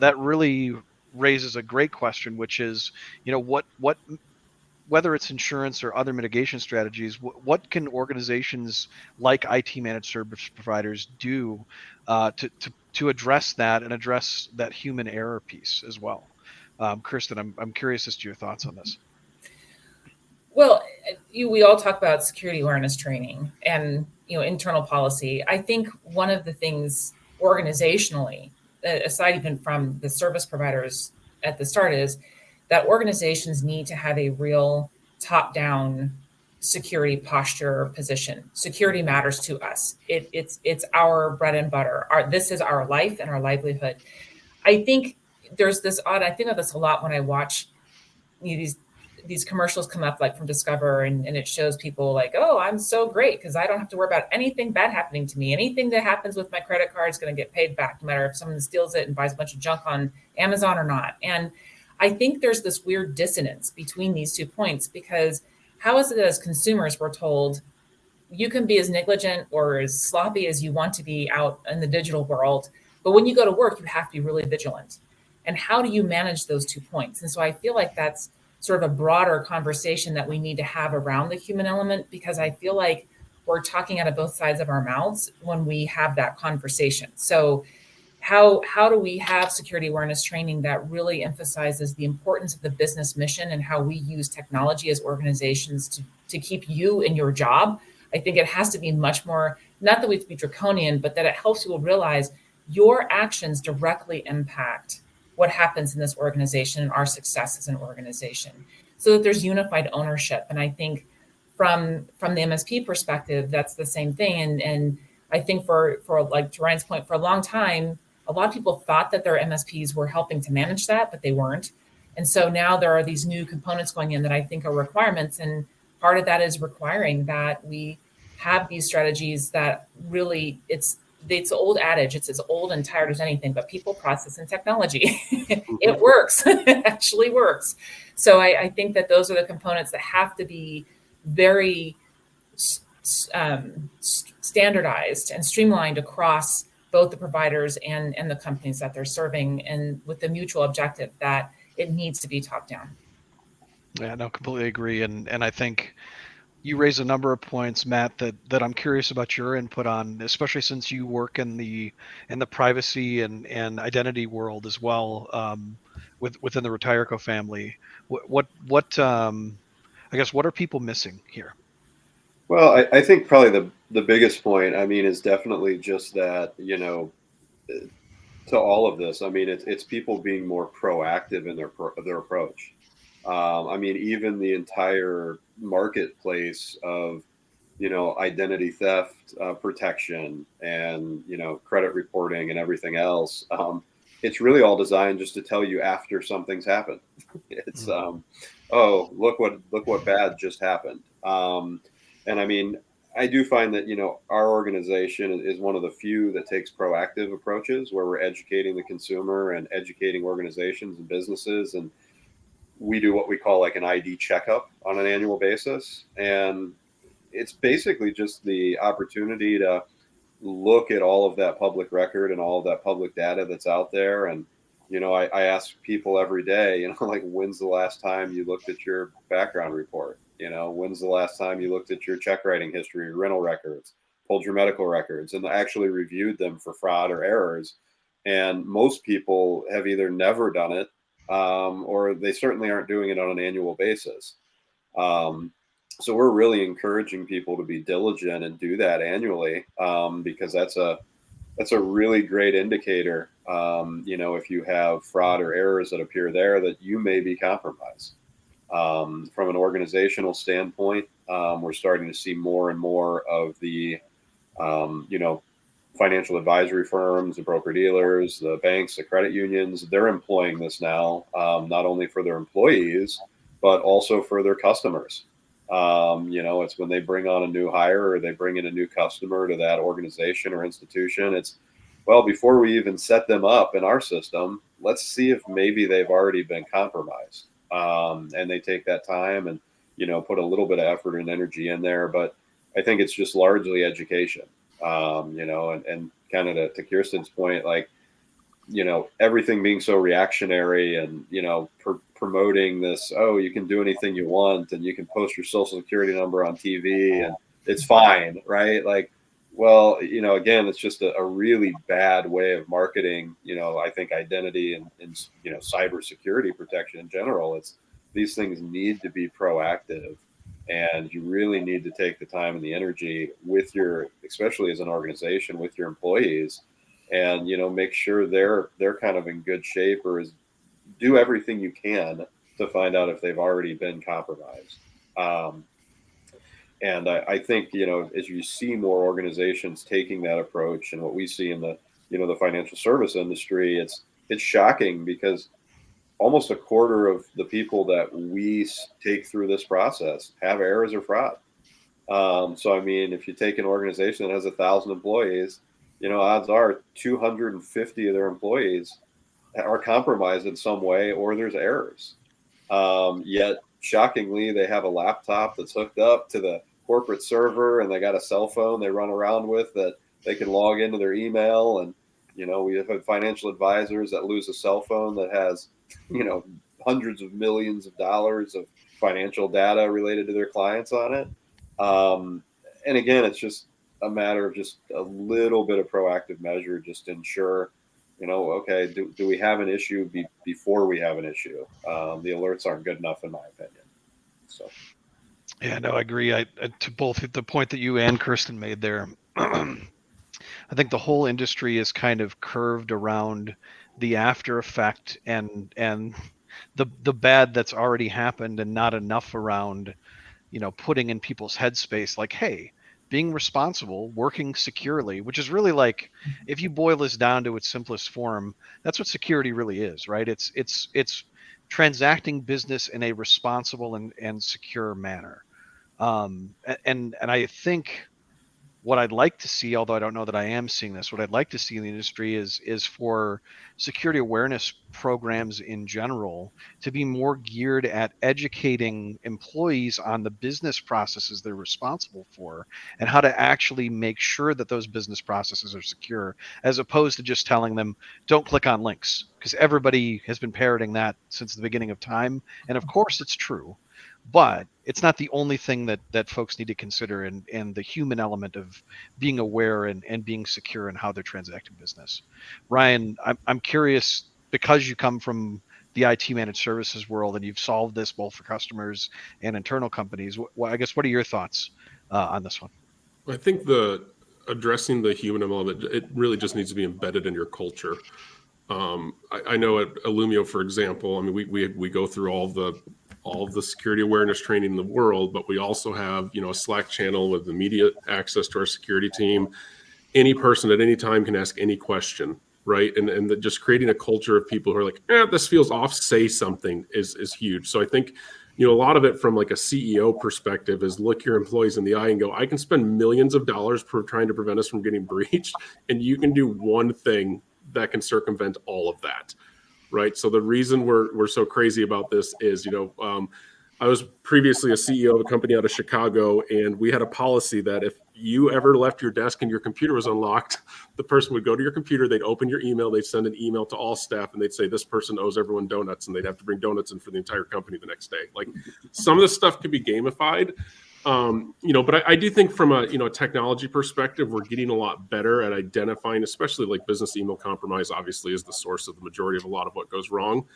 that really raises a great question, which is, what whether it's insurance or other mitigation strategies, what can organizations like IT managed service providers do to address that and address that human error piece as well? Kirsten, I'm curious as to your thoughts on this. Well, we all talk about security awareness training and internal policy. I think one of the things organizationally, aside even from the service providers at the start, is that organizations need to have a real top-down security posture position. Security matters to us. It's our bread and butter. This is our life and our livelihood. I think there's this odd. I think of this a lot when I watch these commercials come up like from Discover, and it shows people like, oh, I'm so great because I don't have to worry about anything bad happening to me. Anything that happens with my credit card is going to get paid back, no matter if someone steals it and buys a bunch of junk on Amazon or not. And I think there's this weird dissonance between these 2 points, because how is it that as consumers we're told you can be as negligent or as sloppy as you want to be out in the digital world, but when you go to work, you have to be really vigilant? And how do you manage those 2 points? And so I feel like that's sort of a broader conversation that we need to have around the human element, because I feel like we're talking out of both sides of our mouths when we have that conversation. So how do we have security awareness training that really emphasizes the importance of the business mission and how we use technology as organizations to keep you in your job? I think it has to be much more, not that we have to be draconian, but that it helps people realize your actions directly impact what happens in this organization and our success as an organization, so that there's unified ownership. And I think from the MSP perspective, that's the same thing. And I think for like to Ryan's point, for a long time, a lot of people thought that their MSPs were helping to manage that, but they weren't. And so now there are these new components going in that I think are requirements. And part of that is requiring that we have these strategies that really, it's the old adage, it's as old and tired as anything, but people, process, and technology. It works. It actually works. So I think that those are the components that have to be very standardized and streamlined across both the providers and the companies that they're serving, and with the mutual objective that it needs to be top down. Yeah, no, completely agree. And I think you raise a number of points, Matt, that I'm curious about your input on, especially since you work in the privacy and identity world as well, within the RetireCo family. What I guess, what are people missing here? Well, I think probably the biggest point, I mean, is definitely just that, to all of this, I mean, it's people being more proactive in their approach. I mean, even the entire marketplace of, identity theft protection and, credit reporting and everything else. It's really all designed just to tell you after something's happened. It's, oh, look what bad just happened. And I mean, I do find that, our organization is one of the few that takes proactive approaches where we're educating the consumer and educating organizations and businesses. And we do what we call like an ID checkup on an annual basis. And it's basically just the opportunity to look at all of that public record and all of that public data that's out there. And, I ask people every day, like, when's the last time you looked at your background report? When's the last time you looked at your check writing history, rental records, pulled your medical records, and actually reviewed them for fraud or errors? And most people have either never done it, or they certainly aren't doing it on an annual basis. So we're really encouraging people to be diligent and do that annually, because that's a really great indicator. If you have fraud or errors that appear there, that you may be compromised. From an organizational standpoint, we're starting to see more and more of the, financial advisory firms, the broker dealers, the banks, the credit unions. They're employing this now, not only for their employees, but also for their customers. It's when they bring on a new hire or they bring in a new customer to that organization or institution. It's, well, before we even set them up in our system, let's see if maybe they've already been compromised. And they take that time and, put a little bit of effort and energy in there. But I think it's just largely education, and kind of to Kirsten's point, like, everything being so reactionary and, promoting this, oh, you can do anything you want and you can post your social security number on TV and it's fine, right? Like, well, again, it's just a really bad way of marketing, I think identity and cyber security protection in general. These things need to be proactive, and you really need to take the time and the energy with especially as an organization, with your employees, and make sure they're kind of in good shape, or do everything you can to find out if they've already been compromised. And I think, as you see more organizations taking that approach, and what we see in the financial service industry, it's shocking because almost a quarter of the people that we take through this process have errors or fraud. So, I mean, if you take an organization that has 1,000 employees, odds are 250 of their employees are compromised in some way, or there's errors. Yet, shockingly, they have a laptop that's hooked up to the corporate server, and they got a cell phone they run around with that they can log into their email. And, we have had financial advisors that lose a cell phone that has, hundreds of millions of dollars of financial data related to their clients on it. And again, it's just a matter of just a little bit of proactive measure just to ensure, okay, do we have an issue before we have an issue? The alerts aren't good enough, in my opinion. So. Yeah, no, I agree. To both the point that you and Kirsten made there, I think the whole industry is kind of curved around the after effect and the bad that's already happened, and not enough around, putting in people's headspace like, hey, being responsible, working securely, which is really like, if you boil this down to its simplest form, that's what security really is, right? It's transacting business in a responsible and secure manner. And I think what I'd like to see, although I don't know that I am seeing this, what I'd like to see in the industry is for security awareness programs in general to be more geared at educating employees on the business processes they're responsible for and how to actually make sure that those business processes are secure, as opposed to just telling them, don't click on links, because everybody has been parroting that since the beginning of time. And of course it's true, but it's not the only thing that folks need to consider, and the human element of being aware and being secure in how they're transacting business. Ryan, I'm curious, because you come from the IT managed services world and you've solved this both for customers and internal companies. I guess, what are your thoughts on this one? I think addressing the human element, it really just needs to be embedded in your culture. I know at Illumio, for example, I mean, we go through all of the security awareness training in the world, but we also have, a Slack channel with immediate access to our security team. Any person at any time can ask any question, right? And just creating a culture of people who are like, this feels off, say something is huge. So I think, a lot of it from like a CEO perspective is look your employees in the eye and go, I can spend millions of dollars trying to prevent us from getting breached, and you can do one thing that can circumvent all of that. Right. So the reason we're so crazy about this is, I was previously a CEO of a company out of Chicago, and we had a policy that if you ever left your desk and your computer was unlocked, the person would go to your computer, they'd open your email, they'd send an email to all staff, and they'd say, this person owes everyone donuts, and they'd have to bring donuts in for the entire company the next day. Like, some of this stuff could be gamified. But I do think from a technology perspective, we're getting a lot better at identifying, especially like business email compromise, obviously is the source of the majority of a lot of what goes wrong.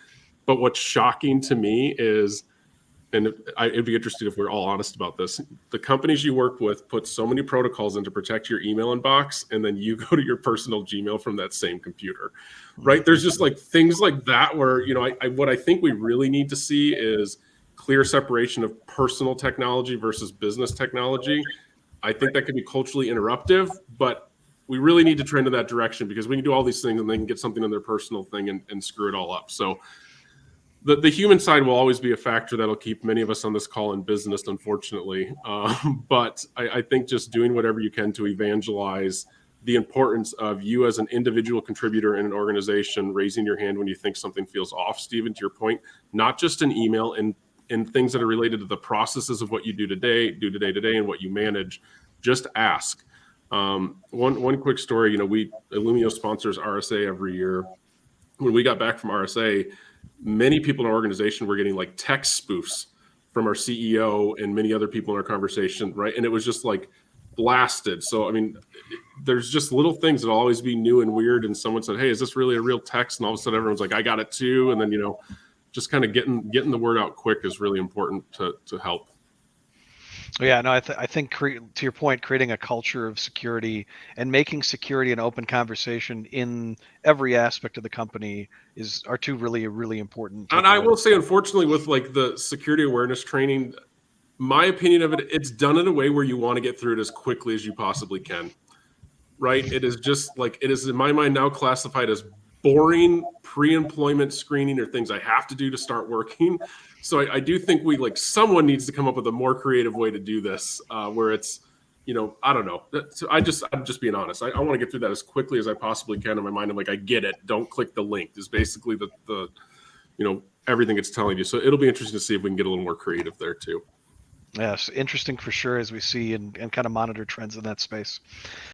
But what's shocking to me is, and it'd be interesting if we're all honest about this, the companies you work with put so many protocols in to protect your email inbox, and then you go to your personal Gmail from that same computer, right? There's just like things like that where, what I think we really need to see is clear separation of personal technology versus business technology. I think that could be culturally interruptive, but we really need to trend in that direction, because we can do all these things and they can get something on their personal thing and screw it all up. So the human side will always be a factor that'll keep many of us on this call in business, unfortunately. But I think just doing whatever you can to evangelize the importance of you as an individual contributor in an organization, raising your hand when you think something feels off, Steven, to your point, not just an email and things that are related to the processes of what you do today, and what you manage, just ask. One quick story, Illumio sponsors RSA every year. when we got back from RSA, many people in our organization were getting like text spoofs from our CEO and many other people in our conversation, right? And it was just like blasted. So, I mean, there's just little things that will always be new and weird. And someone said, "Hey, is this really a real text?" And all of a sudden everyone's like, "I got it too." And then, just kind of getting the word out quick is really important to help. Yeah, no, I think to your point, creating a culture of security and making security an open conversation in every aspect of the company are two really important. And I will say, unfortunately, with like the security awareness training, my opinion of it, it's done in a way where you want to get through it as quickly as you possibly can, right? It is just like, it is in my mind now classified as boring pre-employment screening or things I have to do to start working. So I do think someone needs to come up with a more creative way to do this, where it's, I don't know. So I'm just being honest. I want to get through that as quickly as I possibly can. In my mind, I'm like, I get it. Don't click the link is basically the everything it's telling you. So it'll be interesting to see if we can get a little more creative there too. Yes, interesting for sure as we see and kind of monitor trends in that space.